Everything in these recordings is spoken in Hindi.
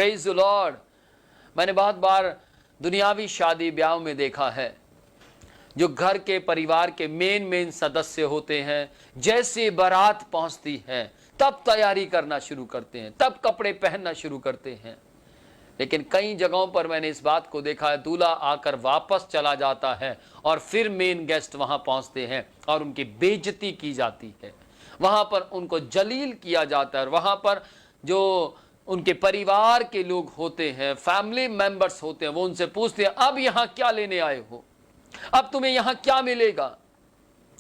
Praise the Lord. मैंने बहुत बार दुनियावी शादी ब्याह में देखा है, जो घर के परिवार के मेन सदस्य होते हैं, जैसे बारात पहुंचती है तब तैयारी करना शुरू करते हैं, तब कपड़े पहनना शुरू करते हैं। लेकिन कई जगहों पर मैंने इस बात को देखा है, दूल्हा आकर वापस चला जाता है और फिर मेन गेस्ट वहां पहुंचते हैं और उनकी बेइज्जती की जाती है, वहां पर उनको जलील किया जाता है। और वहां पर जो उनके परिवार के लोग होते हैं, फैमिली मेंबर्स होते हैं, वो उनसे पूछते हैं, अब यहां क्या लेने आए हो, अब तुम्हें यहां क्या मिलेगा,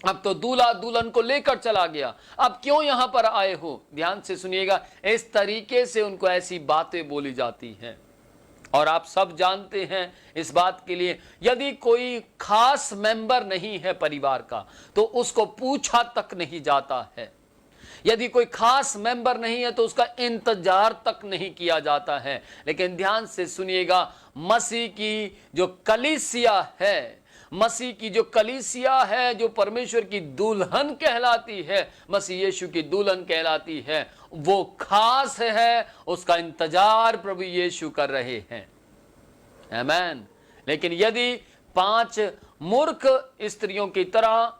अब तो दूल्हा दुल्हन को लेकर चला गया, अब क्यों यहां पर आए हो। ध्यान से सुनिएगा, इस तरीके से उनको ऐसी बातें बोली जाती हैं। और आप सब जानते हैं इस बात के लिए, यदि कोई खास मेंबर नहीं है परिवार का तो उसको पूछा तक नहीं जाता है, यदि कोई खास मेंबर नहीं है तो उसका इंतजार तक नहीं किया जाता है। लेकिन ध्यान से सुनिएगा, मसीह की जो कलीसिया है, मसीह की जो कलीसिया है, जो परमेश्वर की दुल्हन कहलाती है, मसीह यीशु की दुल्हन कहलाती है, वो खास है, उसका इंतजार प्रभु यीशु कर रहे हैं। आमीन। लेकिन यदि 5 मूर्ख स्त्रियों की तरह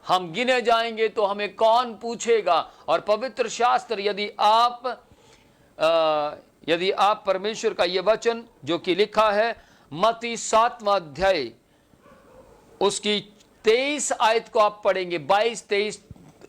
हम गिने जाएंगे तो हमें कौन पूछेगा। और पवित्र शास्त्र, यदि आप परमेश्वर का यह वचन जो कि लिखा है मत्ती 7वां अध्याय उसकी 23 आयत को आप पढ़ेंगे, 22-23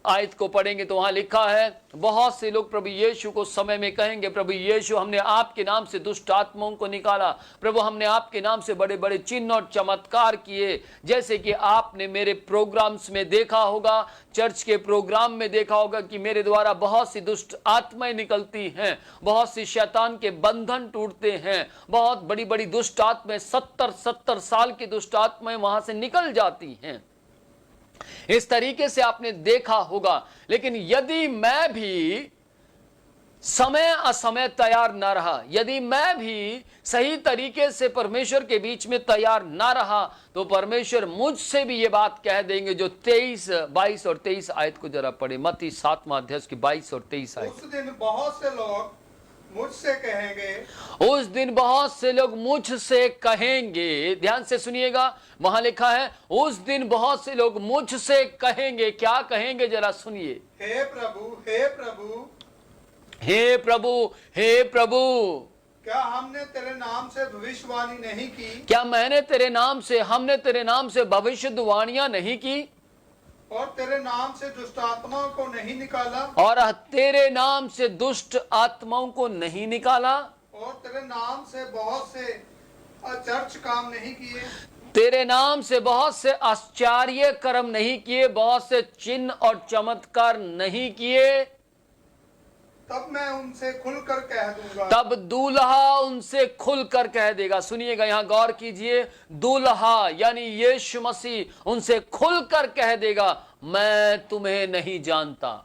आयत को पढ़ेंगे तो वहां लिखा है, बहुत से लोग प्रभु यीशु को समय में कहेंगे, प्रभु यीशु हमने आपके नाम से दुष्ट आत्माओं को निकाला, प्रभु हमने आपके नाम से बड़े बड़े चिन्ह और चमत्कार किए, जैसे कि आपने मेरे प्रोग्राम्स में देखा होगा, चर्च के प्रोग्राम में देखा होगा कि मेरे द्वारा बहुत सी दुष्ट आत्माएं निकलती हैं, बहुत सी शैतान के बंधन टूटते हैं, बहुत बड़ी बड़ी दुष्ट आत्माएं 70 साल की दुष्ट आत्माएं वहां से निकल जाती हैं। इस तरीके से आपने देखा होगा। लेकिन यदि मैं भी समय असमय तैयार न रहा, यदि मैं भी सही तरीके से परमेश्वर के बीच में तैयार न रहा, तो परमेश्वर मुझसे भी ये बात कह देंगे। जो 22 और 23 आयत को जरा पढ़े, मत्ती 7वां अध्याय की 22 और 23 आयत। उस दिन बहुत से लोग मुझसे कहेंगे, उस दिन बहुत से लोग मुझसे कहेंगे, ध्यान से सुनिएगा, वहां लिखा है उस दिन बहुत से लोग मुझसे कहेंगे। क्या कहेंगे जरा सुनिए, हे प्रभु, हे प्रभु, हे प्रभु, हे प्रभु, क्या हमने तेरे नाम से भविष्यवाणी नहीं की, क्या हमने तेरे नाम से भविष्यवाणियां नहीं की, और तेरे नाम से दुष्ट आत्माओं को नहीं निकाला, और तेरे नाम से दुष्ट आत्माओं को नहीं निकाला, और तेरे नाम से बहुत से आश्चर्य काम नहीं किए, तेरे नाम से बहुत से आश्चर्य कर्म नहीं किए, बहुत से चिन्ह और चमत्कार नहीं किए, तब मैं उनसे खुलकर कह दूंगा, तब दूल्हा उनसे खुलकर कह देगा। सुनिएगा, यहां गौर कीजिए, दूल्हा यानी यीशु मसीह उनसे खुलकर कह देगा, मैं तुम्हें नहीं जानता।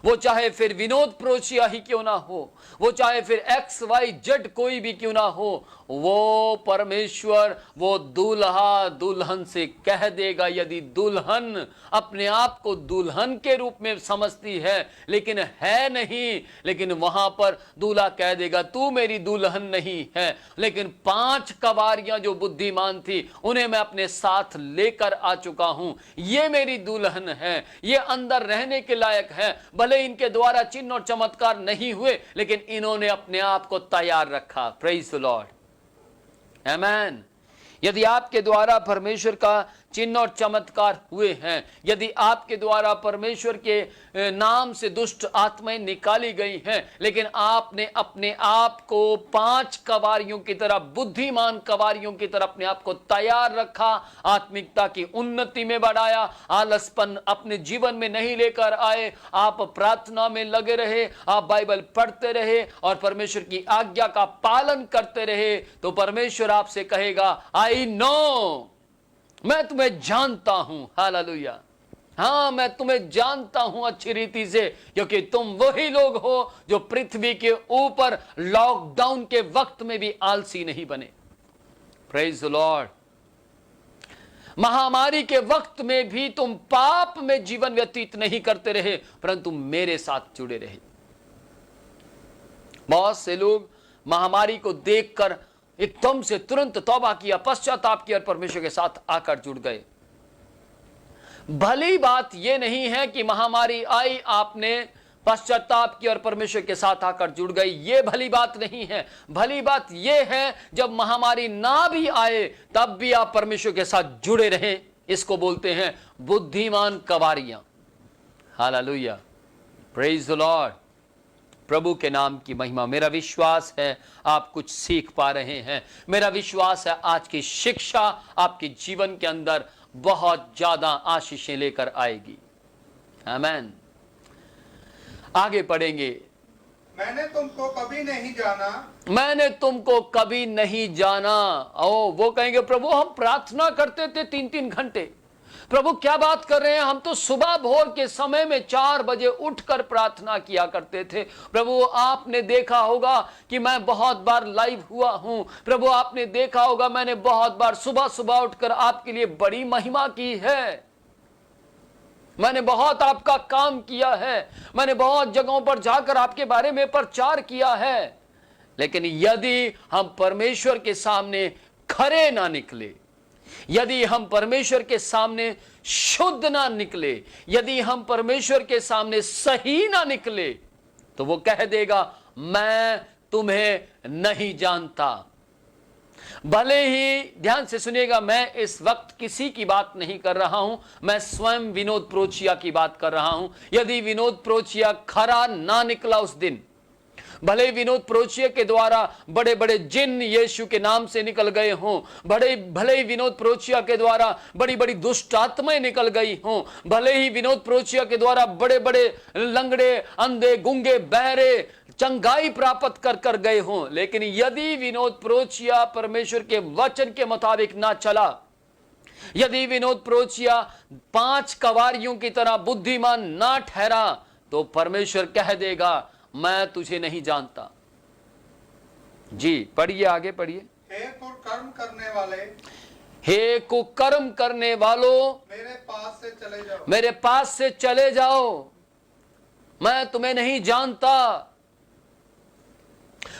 वो चाहे फिर विनोद प्रोचिया ही क्यों ना हो, वो चाहे फिर XYZ कोई भी क्यों ना हो, वो परमेश्वर वो दूल्हा दुल्हन से कह देगा। यदि दुल्हन अपने आप को दुल्हन के रूप में समझती है लेकिन है नहीं, लेकिन वहां पर दूल्हा कह देगा तू मेरी दुल्हन नहीं है, लेकिन 5 कवारियां जो बुद्धिमान थी उन्हें मैं अपने साथ लेकर आ चुका हूं, ये मेरी दुल्हन है, ये अंदर रहने के लायक है। भले इनके द्वारा चिन्ह और चमत्कार नहीं हुए, लेकिन इन्होंने अपने आप को तैयार रखा। प्रेज द लॉर्ड, आमेन। यदि आपके द्वारा परमेश्वर का चिन्ह और चमत्कार हुए हैं, यदि आपके द्वारा परमेश्वर के नाम से दुष्ट आत्माएं निकाली गई हैं, लेकिन आपने अपने आप को 5 कवारियों की तरह, बुद्धिमान कवारियों की तरह अपने आप को तैयार रखा, आत्मिकता की उन्नति में बढ़ाया, आलसपन अपने जीवन में नहीं लेकर आए, आप प्रार्थना में लगे रहे, आप बाइबल पढ़ते रहे और परमेश्वर की आज्ञा का पालन करते रहे, तो परमेश्वर आपसे कहेगा आई नो, मैं तुम्हें जानता हूं। हालेलुया, हाँ मैं तुम्हें जानता हूं अच्छी रीति से, क्योंकि तुम वही लोग हो जो पृथ्वी के ऊपर लॉकडाउन के वक्त में भी आलसी नहीं बने। प्रेज द लॉर्ड, महामारी के वक्त में भी तुम पाप में जीवन व्यतीत नहीं करते रहे, परंतु मेरे साथ जुड़े रहे। बहुत से लोग महामारी को देखकर एकदम से तुरंत तौबा किया, पश्चाताप किया और परमेश्वर के साथ आकर जुड़ गए। भली बात यह नहीं है कि महामारी आई, आपने पश्चाताप किया और परमेश्वर के साथ आकर जुड़ गए, यह भली बात नहीं है। भली बात यह है जब महामारी ना भी आए तब भी आप परमेश्वर के साथ जुड़े रहें। इसको बोलते हैं बुद्धिमान कवारियां। Hallelujah, praise the lord. प्रभु के नाम की महिमा। मेरा विश्वास है आप कुछ सीख पा रहे हैं। मेरा विश्वास है आज की शिक्षा आपके जीवन के अंदर बहुत ज्यादा आशीषें लेकर आएगी। आमीन। आगे पढ़ेंगे। मैंने तुमको कभी नहीं जाना, मैंने तुमको कभी नहीं जाना। ओ, वो कहेंगे प्रभु हम प्रार्थना करते थे 3-3 घंटे, प्रभु क्या बात कर रहे हैं, हम तो सुबह भोर के समय में 4 बजे उठकर प्रार्थना किया करते थे। प्रभु आपने देखा होगा कि मैं बहुत बार लाइव हुआ हूं। प्रभु आपने देखा होगा मैंने बहुत बार सुबह सुबह उठकर आपके लिए बड़ी महिमा की है। मैंने बहुत आपका काम किया है, मैंने बहुत जगहों पर जाकर आपके बारे में प्रचार किया है। लेकिन यदि हम परमेश्वर के सामने खरे ना निकले, यदि हम परमेश्वर के सामने शुद्ध ना निकले, यदि हम परमेश्वर के सामने सही ना निकले, तो वो कह देगा मैं तुम्हें नहीं जानता। भले ही ध्यान से सुनिएगा, मैं इस वक्त किसी की बात नहीं कर रहा हूं, मैं स्वयं विनोद प्रोचिया की बात कर रहा हूं। यदि विनोद प्रोचिया खरा ना निकला उस दिन, भले विनोद प्रोचिया के द्वारा बड़े बड़े जिन यीशु के नाम से निकल गए हों, भले ही विनोद प्रोचिया के द्वारा बड़ी बड़ी दुष्ट आत्माएं निकल गई हों, भले ही विनोद प्रोचिया के द्वारा बड़े बड़े लंगड़े, अंधे, गूंगे, बहरे चंगाई प्राप्त कर गए हों, लेकिन यदि विनोद प्रोचिया परमेश्वर के वचन के मुताबिक ना चला, यदि विनोद प्रोचिया 5 कवारियों की तरह बुद्धिमान ना ठहरा, तो परमेश्वर कह देगा मैं तुझे नहीं जानता। जी पढ़िए, आगे पढ़िए। हे कुकर्म करने वाले, हे कुकर्म करने वालों, मेरे पास से चले जाओ, मेरे पास से चले जाओ, मैं तुम्हें नहीं जानता।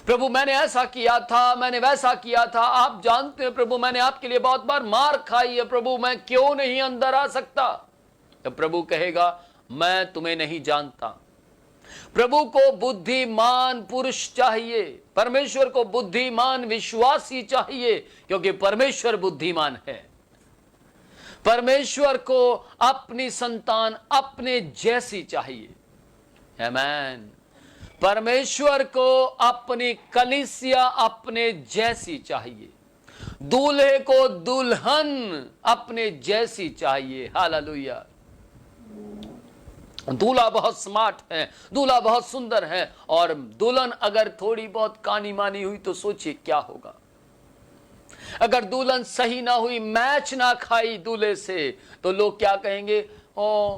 प्रभु मैंने ऐसा किया था, मैंने वैसा किया था, आप जानते हैं प्रभु मैंने आपके लिए बहुत बार मार खाई है, प्रभु मैं क्यों नहीं अंदर आ सकता। तो प्रभु कहेगा मैं तुम्हें नहीं जानता। प्रभु को बुद्धिमान पुरुष चाहिए, परमेश्वर को बुद्धिमान विश्वासी चाहिए, क्योंकि परमेश्वर बुद्धिमान है। परमेश्वर को अपनी संतान अपने जैसी चाहिए। आमीन। परमेश्वर को अपनी कलीसिया अपने जैसी चाहिए, दूल्हे को दुल्हन अपने जैसी चाहिए। हालेलुया। दूल्हा बहुत स्मार्ट है, दूल्हा बहुत सुंदर है, और दुल्हन अगर थोड़ी बहुत कानी मानी हुई तो सोचिए क्या होगा। अगर दुल्हन सही ना हुई, मैच ना खाई दूल्हे से, तो लोग क्या कहेंगे, ओ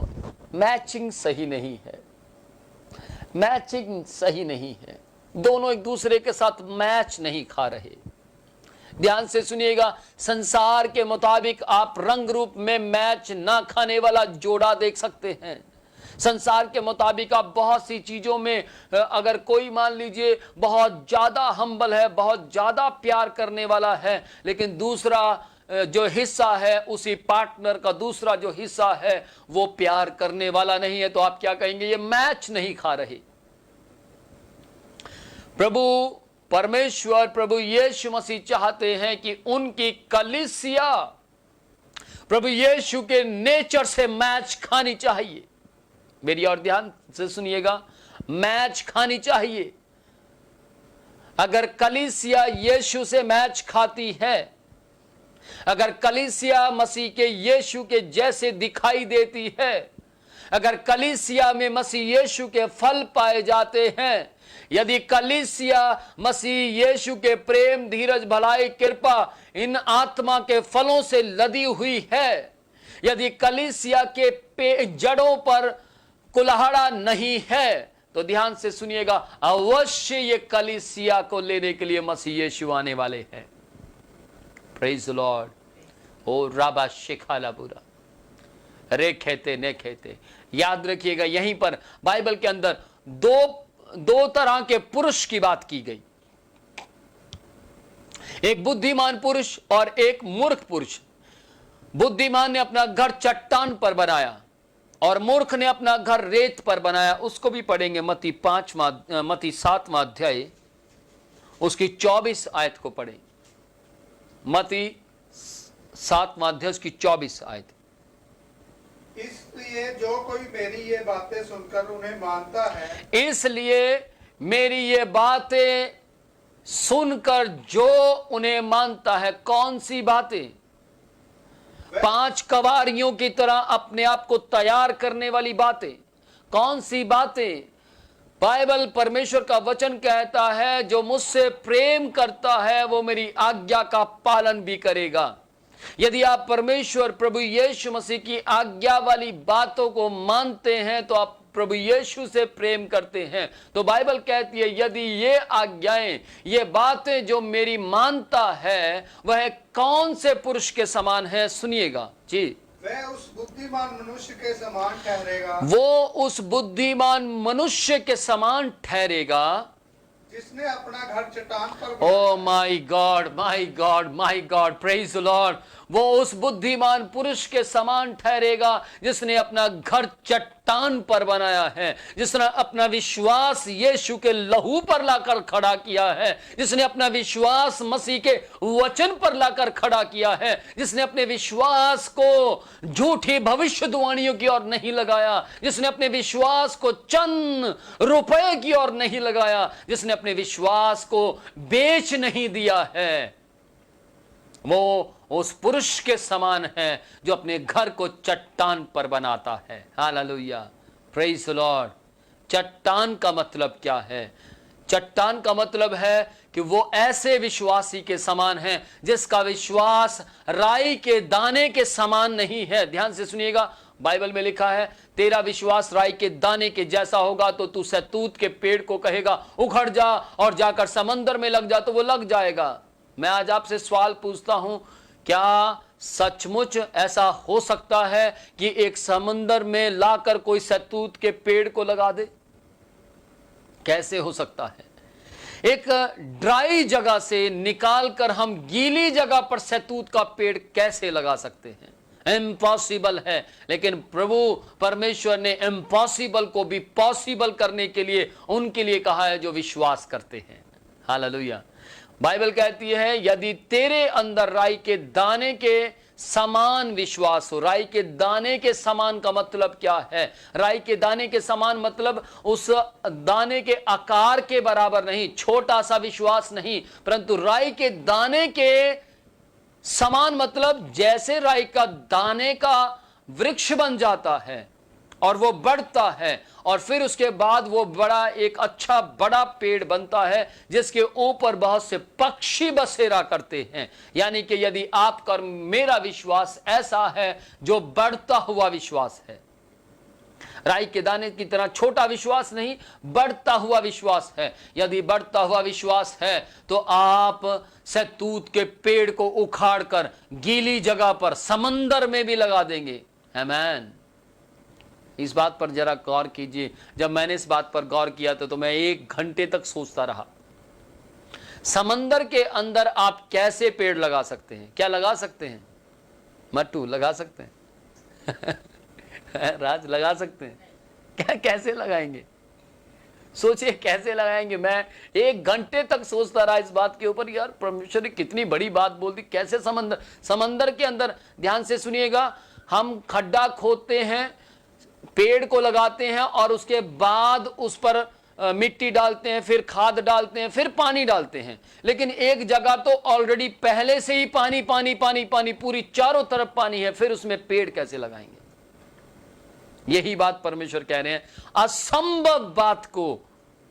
मैचिंग सही नहीं है, मैचिंग सही नहीं है, दोनों एक दूसरे के साथ मैच नहीं खा रहे। ध्यान से सुनिएगा, संसार के मुताबिक आप रंग रूप में मैच ना खाने वाला जोड़ा देख सकते हैं। संसार के मुताबिक आप बहुत सी चीजों में, अगर कोई मान लीजिए बहुत ज्यादा हम्बल है, बहुत ज्यादा प्यार करने वाला है, लेकिन दूसरा जो हिस्सा है उसी पार्टनर का दूसरा जो हिस्सा है वो प्यार करने वाला नहीं है, तो आप क्या कहेंगे, ये मैच नहीं खा रहे। प्रभु परमेश्वर प्रभु यीशु मसीह चाहते हैं कि उनकी कलीसिया प्रभु यीशु के नेचर से मैच खानी चाहिए। मेरी और ध्यान से सुनिएगा, मैच खानी चाहिए। अगर कलीसिया यीशु से मैच खाती है, अगर कलीसिया मसीह के यीशु के जैसे दिखाई देती है, अगर कलीसिया में मसीह यीशु के फल पाए जाते हैं, यदि कलीसिया मसीह यीशु के प्रेम, धीरज, भलाई, कृपा, इन आत्मा के फलों से लदी हुई है, यदि कलीसिया के जड़ों पर कुल्हाड़ा नहीं है, तो ध्यान से सुनिएगा, अवश्य ये कलीसिया को लेने के लिए मसीह यीशु आने वाले हैं। Praise the lord. ओ राबा शिखाला बुरा रे खेते ने खेते। याद रखिएगा, यहीं पर बाइबल के अंदर दो तरह के पुरुष की बात की गई। एक बुद्धिमान पुरुष और एक मूर्ख पुरुष। बुद्धिमान ने अपना घर चट्टान पर बनाया और मूर्ख ने अपना घर रेत पर बनाया। उसको भी पढ़ेंगे, मत्ती 7वां अध्याय उसकी 24 आयत को पढ़ें। मत्ती 7वां अध्याय उसकी 24 आयत। इसलिए जो कोई मेरी ये बातें सुनकर उन्हें मानता है, इसलिए मेरी ये बातें सुनकर जो उन्हें मानता है। कौन सी बातें? 5 कवारियों की तरह अपने आप को तैयार करने वाली बातें। कौन सी बातें? बाइबल, परमेश्वर का वचन कहता है जो मुझसे प्रेम करता है वो मेरी आज्ञा का पालन भी करेगा। यदि आप परमेश्वर प्रभु यीशु मसीह की आज्ञा वाली बातों को मानते हैं तो आप प्रभु यीशु से प्रेम करते हैं। तो बाइबल कहती है यदि ये आज्ञाएं, ये बातें जो मेरी मानता है वह कौन से पुरुष के समान है? सुनिएगा जी। वह उस बुद्धिमान मनुष्य के समान ठहरेगा, वो उस बुद्धिमान मनुष्य के समान ठहरेगा जिसने अपना घर चट्टान पर oh my god, my god, my god, praise the lord. वो उस बुद्धिमान पुरुष के समान ठहरेगा जिसने अपना घर चट्टान पर बनाया है, जिसने अपना विश्वास यीशु के लहू पर लाकर खड़ा किया है, जिसने अपना विश्वास मसीह के वचन पर लाकर खड़ा किया है, जिसने अपने विश्वास को झूठी भविष्यवाणियों की ओर नहीं लगाया, जिसने अपने विश्वास को चंद रुपए की ओर नहीं लगाया, जिसने अपने विश्वास को बेच नहीं दिया है, वो उस पुरुष के समान है जो अपने घर को चट्टान पर बनाता है। Hallelujah, praise the Lord. चट्टान का मतलब क्या है? चट्टान का मतलब है कि वो ऐसे विश्वासी के समान है जिसका विश्वास राई के दाने के समान नहीं है। ध्यान से सुनिएगा, बाइबल में लिखा है तेरा विश्वास राई के दाने के जैसा होगा तो तू शहतूत के पेड़ को कहेगा उखड़ जा और जाकर समंदर में लग जा, तो वो लग जाएगा। मैं आज आपसे सवाल पूछता हूं, क्या सचमुच ऐसा हो सकता है कि एक समंदर में लाकर कोई शहतूत के पेड़ को लगा दे? कैसे हो सकता है? एक ड्राई जगह से निकालकर हम गीली जगह पर शहतूत का पेड़ कैसे लगा सकते हैं? इम्पॉसिबल है। लेकिन प्रभु परमेश्वर ने इम्पॉसिबल को भी पॉसिबल करने के लिए उनके लिए कहा है जो विश्वास करते हैं। हालेलुया। बाइबल कहती है यदि तेरे अंदर राई के दाने के समान विश्वास हो। राई के दाने के समान का मतलब क्या है? राई के दाने के समान मतलब उस दाने के आकार के बराबर नहीं, छोटा सा विश्वास नहीं, परंतु राई के दाने के समान मतलब जैसे राई का दाने का वृक्ष बन जाता है और वो बढ़ता है और फिर उसके बाद वो बड़ा एक अच्छा बड़ा पेड़ बनता है जिसके ऊपर बहुत से पक्षी बसेरा करते हैं। यानी कि यदि आपका और मेरा विश्वास ऐसा है जो बढ़ता हुआ विश्वास है, राई के दाने की तरह छोटा विश्वास नहीं, बढ़ता हुआ विश्वास है। यदि बढ़ता हुआ विश्वास है तो आप शहतूत के पेड़ को उखाड़कर गीली जगह पर समंदर में भी लगा देंगे। आमीन। इस बात पर जरा गौर कीजिए। जब मैंने इस बात पर गौर किया तो मैं 1 घंटे तक सोचता रहा। समंदर के अंदर आप कैसे पेड़ लगा सकते हैं? क्या लगा सकते हैं? मट्टू लगा सकते हैं? राज लगा सकते हैं? क्या कैसे लगाएंगे? सोचिए कैसे लगाएंगे। मैं 1 घंटे तक सोचता रहा इस बात के ऊपर। यार परमेश्वर ने कितनी बड़ी बात बोल दी। कैसे समंदर के अंदर, ध्यान से सुनिएगा, हम खड्डा खोदते हैं, पेड़ को लगाते हैं और उसके बाद उस पर मिट्टी डालते हैं, फिर खाद डालते हैं, फिर पानी डालते हैं। लेकिन एक जगह तो ऑलरेडी पहले से ही पानी पानी पानी पानी, पूरी चारों तरफ पानी है, फिर उसमें पेड़ कैसे लगाएंगे? यही बात परमेश्वर कह रहे हैं। असंभव बात को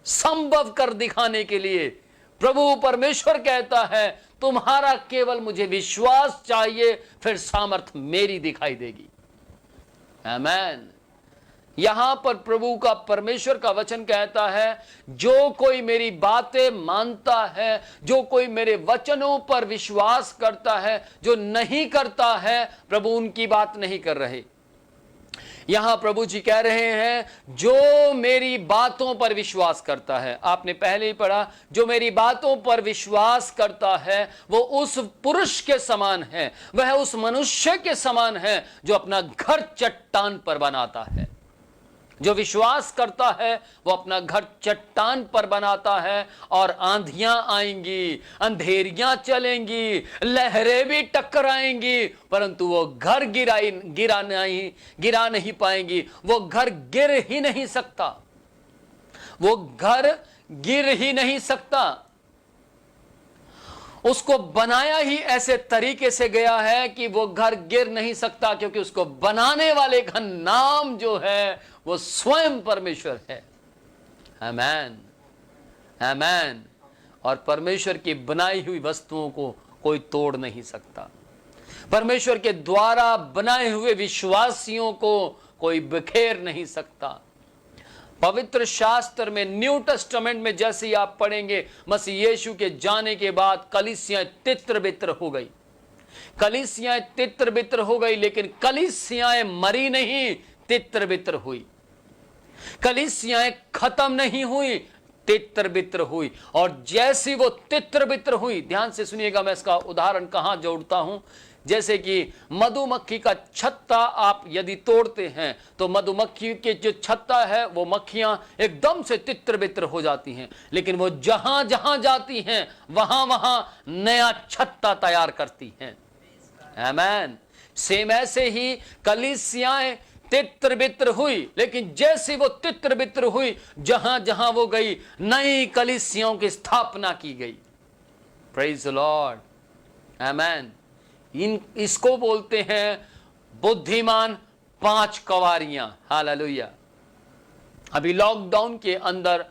संभव कर दिखाने के लिए प्रभु परमेश्वर कहता है तुम्हारा केवल मुझे विश्वास चाहिए, फिर सामर्थ मेरी दिखाई देगी। आमीन। यहां पर प्रभु का परमेश्वर का वचन कहता है जो कोई मेरी बातें मानता है, जो कोई मेरे वचनों पर विश्वास करता है, जो नहीं करता है, प्रभु उनकी बात नहीं कर रहे। यहां प्रभु जी कह रहे हैं जो मेरी बातों पर विश्वास करता है, आपने पहले ही पढ़ा, जो मेरी बातों पर विश्वास करता है वो उस पुरुष के समान है, वह उस मनुष्य के समान है जो अपना घर चट्टान पर बनाता है। जो विश्वास करता है वो अपना घर चट्टान पर बनाता है, और आंधियां आएंगी, अंधेरियां चलेंगी, लहरें भी टकराएंगी, परंतु वो घर गिरा नहीं पाएंगी। वो घर गिर ही नहीं सकता, वो घर गिर ही नहीं सकता। उसको बनाया ही ऐसे तरीके से गया है कि वो घर गिर नहीं सकता, क्योंकि उसको बनाने वाले का नाम जो है वो स्वयं परमेश्वर है। आमेन, आमेन। और परमेश्वर की बनाई हुई वस्तुओं को कोई तोड़ नहीं सकता। परमेश्वर के द्वारा बनाए हुए विश्वासियों को कोई बिखेर नहीं सकता। पवित्र शास्त्र में, न्यू टेस्टामेंट में जैसे ही आप पढ़ेंगे, मसीह यीशु के जाने के बाद कलीसियां तित्र बित्र हो गई, कलीसियां तित्र बित्र हो गई, लेकिन कलीसियां मरी नहीं, तित्र बित्र हुई। कलीसियां खत्म नहीं हुई, तित्र बित्र हुई। और जैसी वो तित्र बित्र हुई, ध्यान से सुनिएगा, मैं इसका उदाहरण कहां जोड़ता हूं। जैसे कि मधुमक्खी का छत्ता आप यदि तोड़ते हैं तो मधुमक्खी के जो छत्ता है वो मक्खियां एकदम से तित्र बित्र हो जाती हैं, लेकिन वो जहां जहां जाती हैं वहां वहां नया छत्ता तैयार करती हैं। आमेन। सेम ऐसे ही कलीसियाएं तित्र बित्र हुई, लेकिन जैसे वो तित्र बित्र हुई, जहां जहां वो गई, नई कलीसियाओं की स्थापना की गई। Praise the lord. आमेन। इसको बोलते हैं बुद्धिमान 5 कवारियां। हालेलुया। अभी लॉकडाउन के अंदर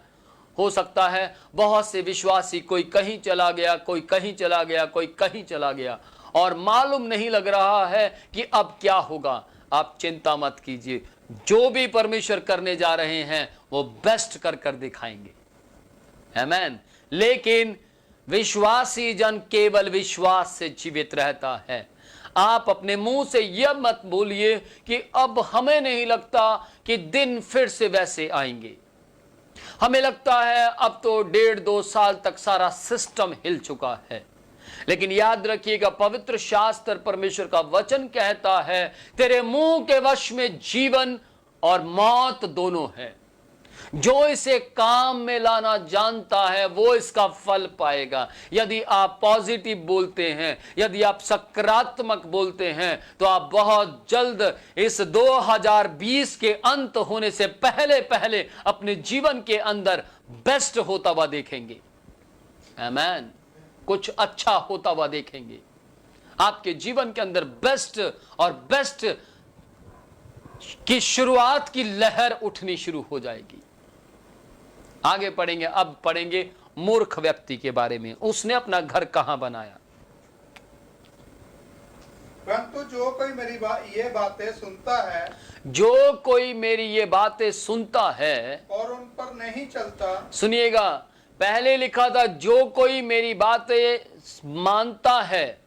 हो सकता है बहुत से विश्वासी, कोई कहीं चला गया, कोई कहीं चला गया, कोई कहीं चला गया, और मालूम नहीं लग रहा है कि अब क्या होगा। आप चिंता मत कीजिए, जो भी परमेश्वर करने जा रहे हैं वो बेस्ट कर कर दिखाएंगे। आमेन। लेकिन विश्वासी जन केवल विश्वास से जीवित रहता है। आप अपने मुंह से यह मत बोलिए कि अब हमें नहीं लगता कि दिन फिर से वैसे आएंगे, हमें लगता है अब तो 1.5-2 साल तक सारा सिस्टम हिल चुका है। लेकिन याद रखिएगा, पवित्र शास्त्र परमेश्वर का वचन कहता है तेरे मुंह के वश में जीवन और मौत दोनों है। जो इसे काम में लाना जानता है वो इसका फल पाएगा। यदि आप पॉजिटिव बोलते हैं, यदि आप सकारात्मक बोलते हैं, तो आप बहुत जल्द इस 2020 के अंत होने से पहले पहले अपने जीवन के अंदर बेस्ट होता हुआ देखेंगे। आमेन। कुछ अच्छा होता हुआ देखेंगे। आपके जीवन के अंदर बेस्ट और बेस्ट की शुरुआत की लहर उठनी शुरू हो जाएगी। आगे पढ़ेंगे, अब पढ़ेंगे मूर्ख व्यक्ति के बारे में। उसने अपना घर कहां बनाया? परंतु जो कोई मेरी ये बातें सुनता है, जो कोई मेरी ये बातें सुनता है और उन पर नहीं चलता। सुनिएगा, पहले लिखा था जो कोई मेरी बातें मानता है,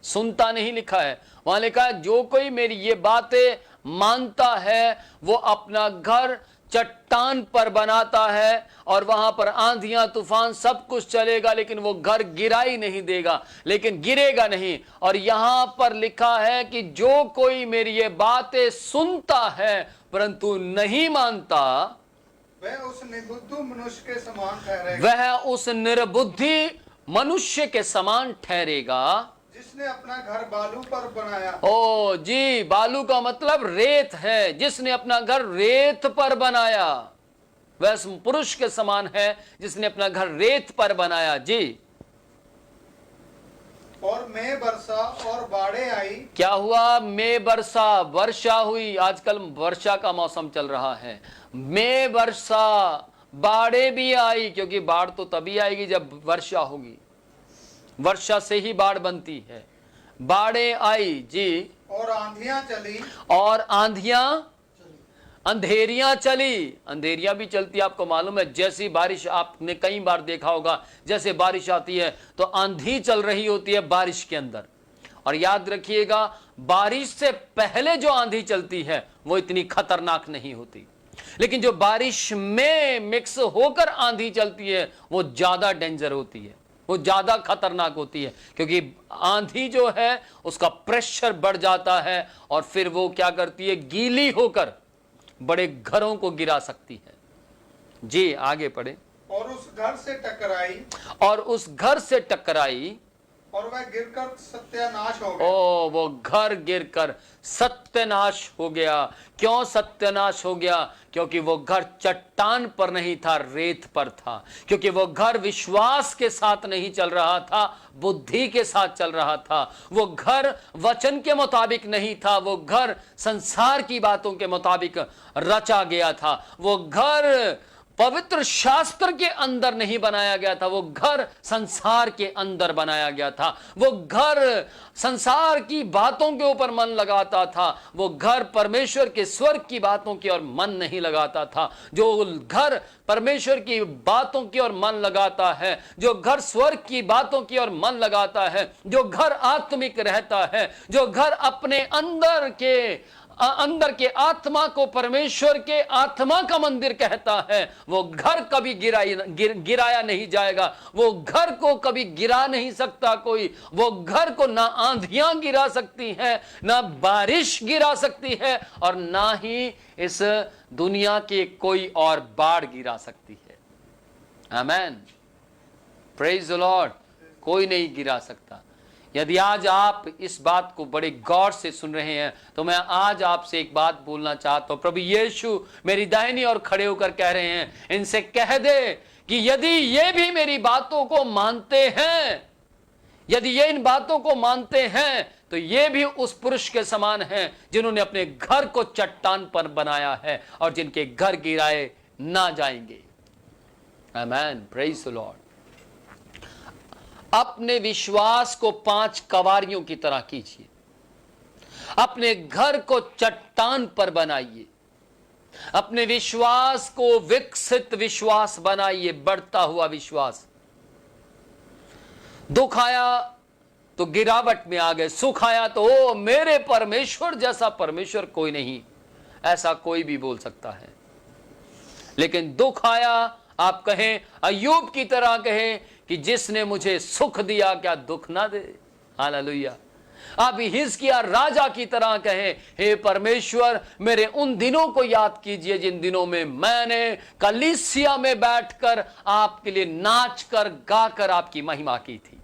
सुनता नहीं लिखा है। वहां लिखा है जो कोई मेरी ये बातें मानता है वो अपना घर चट्टान पर बनाता है, और वहां पर आंधियां तूफान सब कुछ चलेगा, लेकिन वो घर गिराई नहीं देगा, लेकिन गिरेगा नहीं। और यहां पर लिखा है कि जो कोई मेरी ये बातें सुनता है परंतु नहीं मानता, वह उस निर्बुद्धि मनुष्य के समान ठहरेगा। वह उस निर्बुद्धि मनुष्य के समान ठहरेगा जिसने अपना घर बालू पर बनाया। ओ जी, बालू का मतलब रेत है। जिसने अपना घर रेत पर बनाया वह उस पुरुष के समान है जिसने अपना घर रेत पर बनाया। जी। और मैं बरसा और बाढ़ें आई। क्या हुआ? मैं बरसा, वर्षा हुई। आजकल वर्षा का मौसम चल रहा है। मैं बरसा, बाढ़ें भी आई, क्योंकि बाढ़ तो तभी आएगी जब वर्षा होगी। वर्षा से ही बाढ़ बनती है। बाढ़ें आई। जी। और आंधियां चली। और अंधेरियां चली। अंधेरियां भी चलती, आपको मालूम है। जैसी बारिश, आपने कई बार देखा होगा, जैसे बारिश आती है तो आंधी चल रही होती है बारिश के अंदर, और याद रखिएगा, बारिश से पहले जो आंधी चलती है वो इतनी खतरनाक नहीं होती, लेकिन जो बारिश में मिक्स होकर आंधी चलती है वो ज्यादा डेंजर होती है, वो ज्यादा खतरनाक होती है, क्योंकि आंधी जो है उसका प्रेशर बढ़ जाता है और फिर वो क्या करती है, गीली होकर बड़े घरों को गिरा सकती है। जी आगे पढ़े। और उस घर से टकराई, और उस घर से टकराई और वह गिरकर सत्यानाश हो गया। ओ, वो घर गिरकर सत्यानाश हो गया। क्यों सत्यानाश हो गया? क्योंकि वो घर चट्टान पर नहीं था, रेत पर था। क्योंकि वो घर विश्वास के साथ नहीं चल रहा था, बुद्धि के साथ चल रहा था। वो घर वचन के मुताबिक नहीं था, वो घर संसार की बातों के मुताबिक रचा गया था। वो घर पवित्र शास्त्र के अंदर नहीं बनाया गया था, वो घर संसार के अंदर बनाया गया था। वो घर संसार की बातों के ऊपर मन लगाता था, वो घर परमेश्वर के स्वर्ग की बातों की ओर मन नहीं लगाता था। जो घर परमेश्वर की बातों की ओर मन लगाता है, जो घर स्वर्ग की बातों की ओर मन लगाता है, जो घर आत्मिक रहता है, जो घर अपने अंदर के आत्मा को परमेश्वर के आत्मा का मंदिर कहता है, वो घर कभी गिराया नहीं जाएगा। वो घर को कभी गिरा नहीं सकता कोई। वो घर को ना आंधियां गिरा सकती हैं, ना बारिश गिरा सकती है, और ना ही इस दुनिया की कोई और बाढ़ गिरा सकती है। आमेन, प्रेज द लॉर्ड। कोई नहीं गिरा सकता। यदि आज आप इस बात को बड़े गौर से सुन रहे हैं तो मैं आज आपसे एक बात बोलना चाहता हूं। प्रभु यीशु मेरी दाहिनी ओर खड़े होकर कह रहे हैं, इनसे कह दे कि यदि ये भी मेरी बातों को मानते हैं, यदि ये इन बातों को मानते हैं, तो ये भी उस पुरुष के समान हैं जिन्होंने अपने घर को चट्टान पर बनाया है और जिनके घर गिराए ना जाएंगे। आमेन, प्रेज द लॉर्ड। अपने विश्वास को 5 कवारियों की तरह कीजिए। अपने घर को चट्टान पर बनाइए। अपने विश्वास को विकसित विश्वास बनाइए, बढ़ता हुआ विश्वास। दुख आया तो गिरावट में आ गए, सुख आया तो ओ मेरे परमेश्वर जैसा परमेश्वर कोई नहीं, ऐसा कोई भी बोल सकता है। लेकिन दुख आया, आप कहें अय्यूब की तरह कहें कि जिसने मुझे सुख दिया क्या दुख ना दे। हालेलुया। आप हिजकिय्याह राजा की तरह कहें, हे परमेश्वर मेरे उन दिनों को याद कीजिए जिन दिनों में मैंने कलीसिया में बैठकर आपके लिए नाच कर गाकर आपकी महिमा की थी।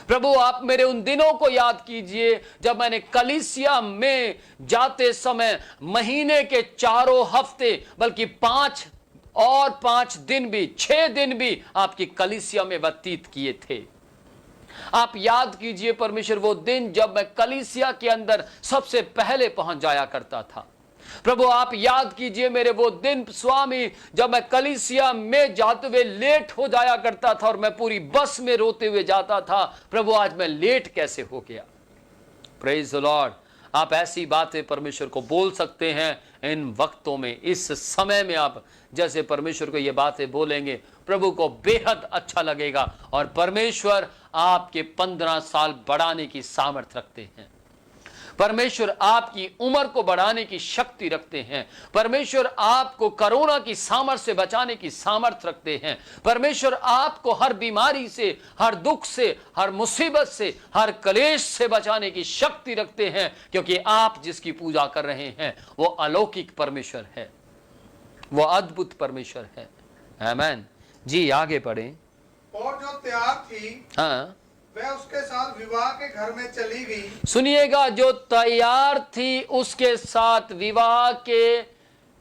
प्रभु आप मेरे उन दिनों को याद कीजिए जब मैंने कलीसिया में जाते समय महीने के 4 हफ्ते बल्कि 5 दिन भी 6 दिन भी आपकी कलीसिया में व्यतीत किए थे। आप याद कीजिए परमेश्वर वो दिन जब मैं कलीसिया के अंदर सबसे पहले पहुंच जाया करता था। प्रभु आप याद कीजिए मेरे वो दिन स्वामी जब मैं कलीसिया में जाते हुए लेट हो जाया करता था और मैं पूरी बस में रोते हुए जाता था। प्रभु आज मैं लेट कैसे हो गया। Praise the Lord. आप ऐसी बातें परमेश्वर को बोल सकते हैं इन वक्तों में, इस समय में आप जैसे परमेश्वर को ये बातें बोलेंगे प्रभु को बेहद अच्छा लगेगा। और परमेश्वर आपके 15 साल बढ़ाने की सामर्थ्य रखते हैं। परमेश्वर आपकी उम्र को बढ़ाने की शक्ति रखते हैं। परमेश्वर आपको कोरोना की सामर्थ्य से बचाने की सामर्थ्य रखते हैं। परमेश्वर आपको हर बीमारी से, हर दुख से, हर मुसीबत से, हर क्लेश से बचाने की शक्ति रखते हैं, क्योंकि आप जिसकी पूजा कर रहे हैं वो अलौकिक परमेश्वर है, वो अद्भुत परमेश्वर है। आमीन। जी आगे पढ़ें। और जो तैयार थी हाँ, वह उसके साथ विवाह के घर में चली गई। सुनिएगा, जो तैयार थी उसके साथ विवाह के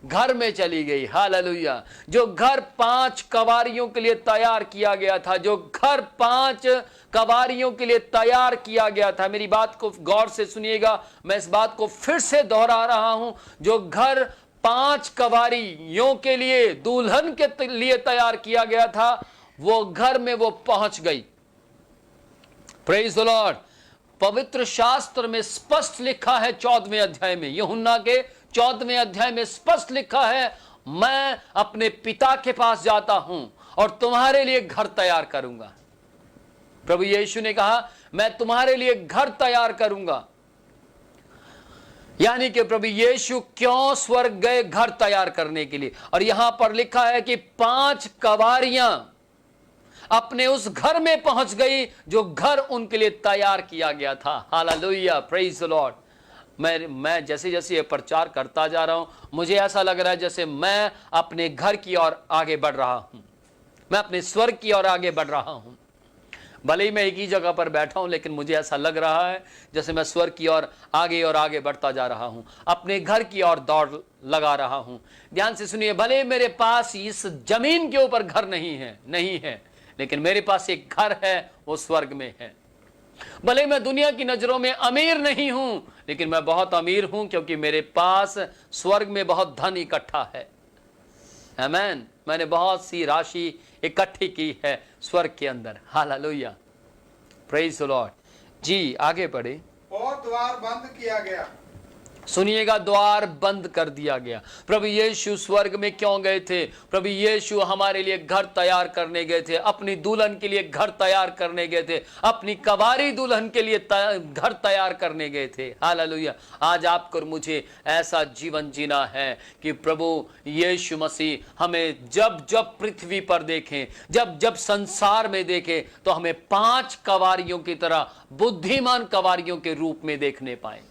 घर में चली गई। हालेलुया। जो घर 5 कवारियों के लिए तैयार किया गया था, जो घर 5 कवारियों के लिए तैयार किया गया था, मेरी बात को गौर से सुनिएगा, मैं इस बात को फिर से दोहरा रहा हूं। जो घर 5 कवारियों के लिए, दुल्हन के लिए तैयार किया गया था, वो घर में वो पहुंच गई। Praise the Lord. पवित्र शास्त्र में स्पष्ट लिखा है 14वें अध्याय में, यूहन्ना के 14वें अध्याय में स्पष्ट लिखा है, मैं अपने पिता के पास जाता हूं और तुम्हारे लिए घर तैयार करूंगा। प्रभु यीशु ने कहा मैं तुम्हारे लिए घर तैयार करूंगा। यानी कि प्रभु यीशु क्यों स्वर्ग गए? घर तैयार करने के लिए। और यहां पर लिखा है कि 5 कवारियां अपने उस घर में पहुंच गई जो घर उनके लिए तैयार किया गया था। Hallelujah, praise the Lord. मैं जैसे जैसे ये प्रचार करता जा रहा हूं, मुझे ऐसा लग रहा है जैसे मैं अपने घर की ओर आगे बढ़ रहा हूं, मैं अपने स्वर्ग की ओर आगे बढ़ रहा हूं। भले ही मैं एक ही जगह पर बैठा हूं, लेकिन मुझे ऐसा लग रहा है जैसे मैं स्वर्ग की ओर आगे और आगे बढ़ता जा रहा हूं, अपने घर की ओर दौड़ लगा रहा हूं। ध्यान से सुनिए, भले मेरे पास इस जमीन के ऊपर घर नहीं है, लेकिन मेरे पास एक घर है, वो स्वर्ग में है। भले मैं दुनिया की नजरों में अमीर नहीं हूं, लेकिन मैं बहुत अमीर हूं, क्योंकि मेरे पास स्वर्ग में बहुत धन इकट्ठा है। आमीन। मैंने बहुत सी राशि इकट्ठी की है स्वर्ग के अंदर। Hallelujah, praise the lord. जी आगे बढ़े। और द्वार बंद किया गया। सुनिएगा, द्वार बंद कर दिया गया। प्रभु यीशु स्वर्ग में क्यों गए थे? प्रभु यीशु हमारे लिए घर तैयार करने गए थे, अपनी दुल्हन के लिए घर तैयार करने गए थे, अपनी कवारी दुल्हन के लिए घर तैयार करने गए थे। हालेलुया। आज आपको और मुझे ऐसा जीवन जीना है कि प्रभु यीशु मसीह हमें जब जब पृथ्वी पर देखें, जब जब संसार में देखें, तो हमें 5 कवारियों की तरह, बुद्धिमान कवारियों के रूप में देखने पाए।